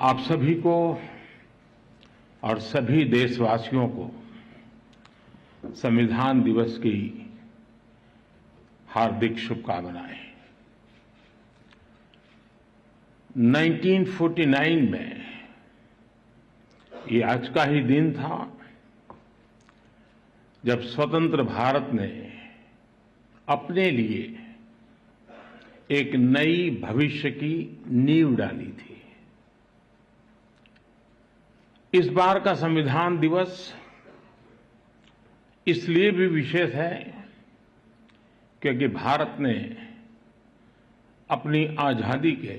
आप सभी को और सभी देशवासियों को संविधान दिवस की हार्दिक शुभकामनाएं। 1949 में ये आज का ही दिन था जब स्वतंत्र भारत ने अपने लिए एक नई भविष्य की नींव डाली थी। इस बार का संविधान दिवस इसलिए भी विशेष है क्योंकि भारत ने अपनी आजादी के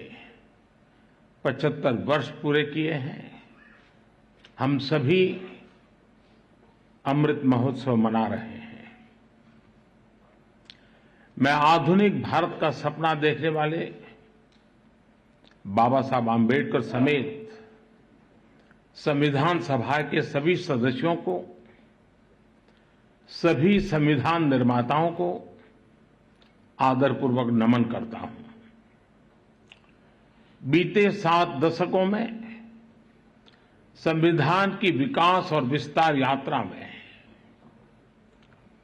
75 वर्ष पूरे किए हैं। हम सभी अमृत महोत्सव मना रहे हैं। मैं आधुनिक भारत का सपना देखने वाले बाबा साहब आम्बेडकर समेत संविधान सभा के सभी सदस्यों को, सभी संविधान निर्माताओं को आदरपूर्वक नमन करता हूं। बीते 7 दशकों में संविधान की विकास और विस्तार यात्रा में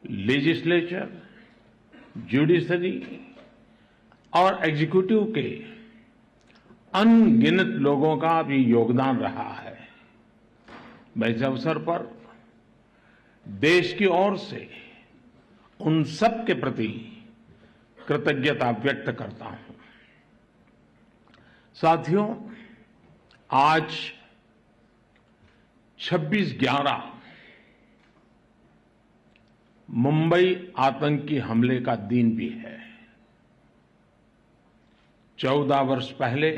लेजिस्लेचर, जुडिशरी और एग्जीक्यूटिव के अनगिनत लोगों का भी योगदान रहा है। मैं इस अवसर पर देश की ओर से उन सब के प्रति कृतज्ञता व्यक्त करता हूं। साथियों, आज 26/11 मुंबई आतंकी हमले का दिन भी है। 14 वर्ष पहले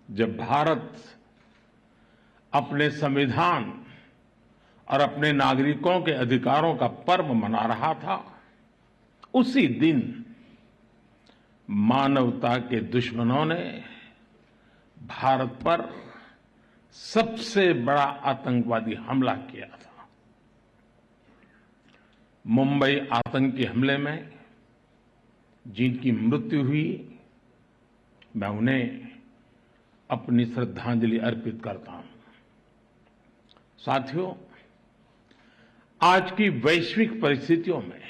जब भारत अपने संविधान और अपने नागरिकों के अधिकारों का पर्व मना रहा था, उसी दिन मानवता के दुश्मनों ने भारत पर सबसे बड़ा आतंकवादी हमला किया था। मुंबई आतंकी हमले में जिनकी मृत्यु हुई, मैं उन्हें अपनी श्रद्धांजलि अर्पित करता हूं। साथियों, आज की वैश्विक परिस्थितियों में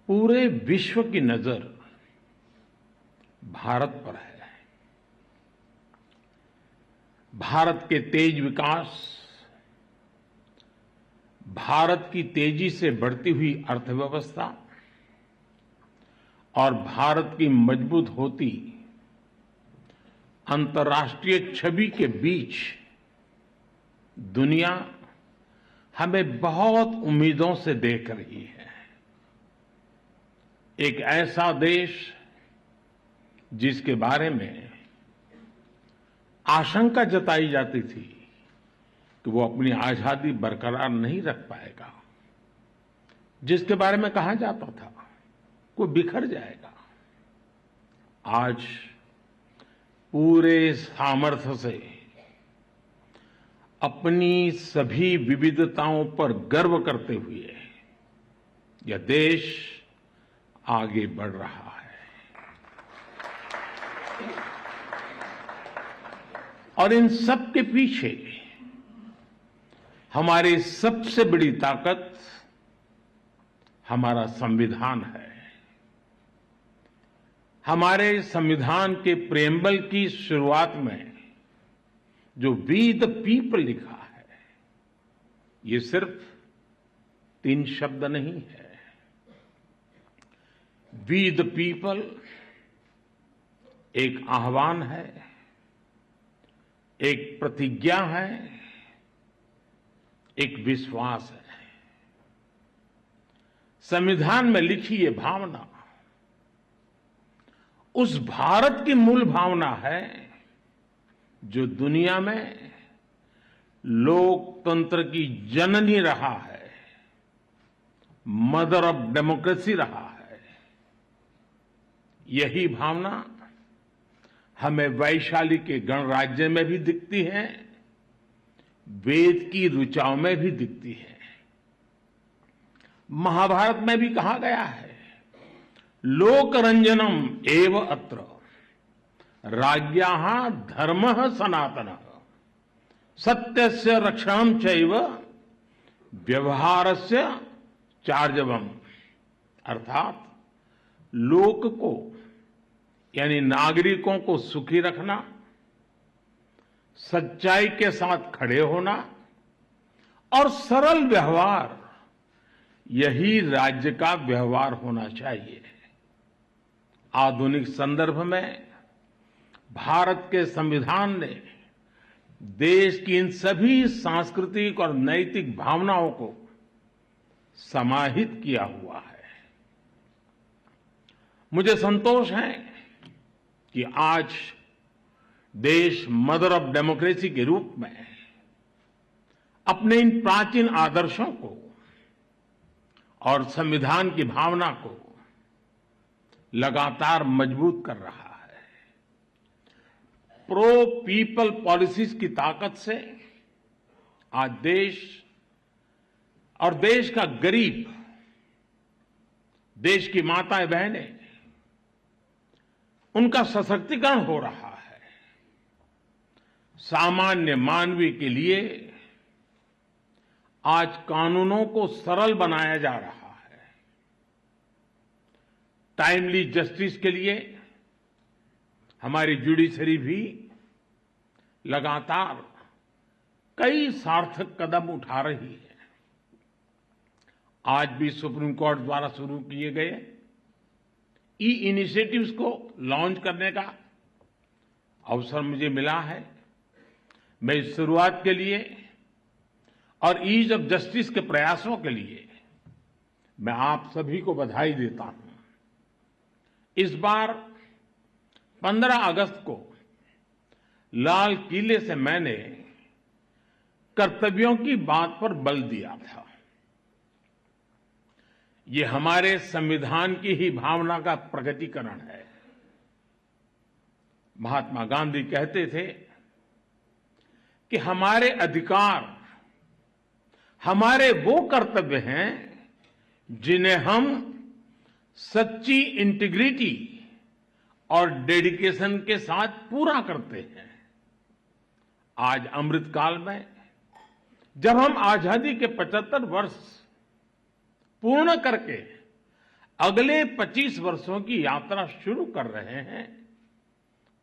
पूरे विश्व की नजर भारत पर है। भारत के तेज विकास, भारत की तेजी से बढ़ती हुई अर्थव्यवस्था और भारत की मजबूत होती अंतर्राष्ट्रीय छवि के बीच दुनिया हमें बहुत उम्मीदों से देख रही है। एक ऐसा देश जिसके बारे में आशंका जताई जाती थी कि वो अपनी आजादी बरकरार नहीं रख पाएगा, जिसके बारे में कहा जाता था वो बिखर जाएगा, आज पूरे सामर्थ्य से अपनी सभी विविधताओं पर गर्व करते हुए यह देश आगे बढ़ रहा है। और इन सब के पीछे हमारी सबसे बड़ी ताकत हमारा संविधान है। हमारे संविधान के प्रेम्बल की शुरुआत में जो वी द पीपल लिखा है, ये सिर्फ 3 शब्द नहीं है। वी द पीपल एक आह्वान है, एक प्रतिज्ञा है, एक विश्वास है। संविधान में लिखी ये भावना उस भारत की मूल भावना है जो दुनिया में लोकतंत्र की जननी रहा है, मदर ऑफ डेमोक्रेसी रहा है। यही भावना हमें वैशाली के गणराज्य में भी दिखती है, वेद की ऋचाओं में भी दिखती है। महाभारत में भी कहा गया है, लोकरंजनम एव अत्र राज्ञाः धर्मः सनातनः सत्यस्य रक्षणं चैव व्यवहारस्य चार्जवम्। अर्थात लोक को यानी नागरिकों को सुखी रखना, सच्चाई के साथ खड़े होना और सरल व्यवहार, यही राज्य का व्यवहार होना चाहिए। आधुनिक संदर्भ में भारत के संविधान ने देश की इन सभी सांस्कृतिक और नैतिक भावनाओं को समाहित किया हुआ है। मुझे संतोष है कि आज देश मदर ऑफ डेमोक्रेसी के रूप में अपने इन प्राचीन आदर्शों को और संविधान की भावना को लगातार मजबूत कर रहा है। प्रो पीपल पॉलिसीज की ताकत से आज देश और देश का गरीब, देश की माताएं बहनें, उनका सशक्तिकरण हो रहा है। सामान्य मानवीय के लिए आज कानूनों को सरल बनाया जा रहा है। टाइमली जस्टिस के लिए हमारी जुडिशरी भी लगातार कई सार्थक कदम उठा रही है। आज भी सुप्रीम कोर्ट द्वारा शुरू किए गए ई इनिशिएटिव्स को लॉन्च करने का अवसर मुझे मिला है। मैं इस शुरुआत के लिए और ईज ऑफ जस्टिस के प्रयासों के लिए मैं आप सभी को बधाई देता हूं। इस बार 15 अगस्त को लाल किले से मैंने कर्तव्यों की बात पर बल दिया था। ये हमारे संविधान की ही भावना का प्रकटीकरण है। महात्मा गांधी कहते थे कि हमारे अधिकार हमारे वो कर्तव्य हैं जिन्हें हम सच्ची इंटीग्रिटी और डेडिकेशन के साथ पूरा करते हैं। आज अमृतकाल में जब हम आजादी के 75 वर्ष पूर्ण करके अगले 25 वर्षों की यात्रा शुरू कर रहे हैं,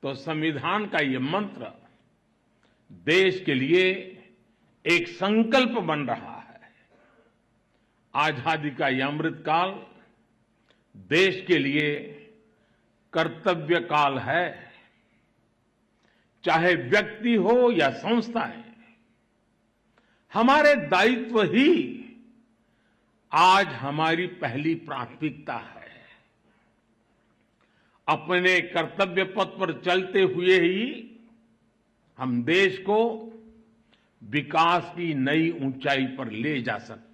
तो संविधान का ये मंत्र देश के लिए एक संकल्प बन रहा है। आजादी का यह अमृतकाल देश के लिए कर्तव्य काल है। चाहे व्यक्ति हो या संस्थाएं, हमारे दायित्व ही आज हमारी पहली प्राथमिकता है। अपने कर्तव्य पथ पर चलते हुए ही हम देश को विकास की नई ऊंचाई पर ले जा सकते हैं।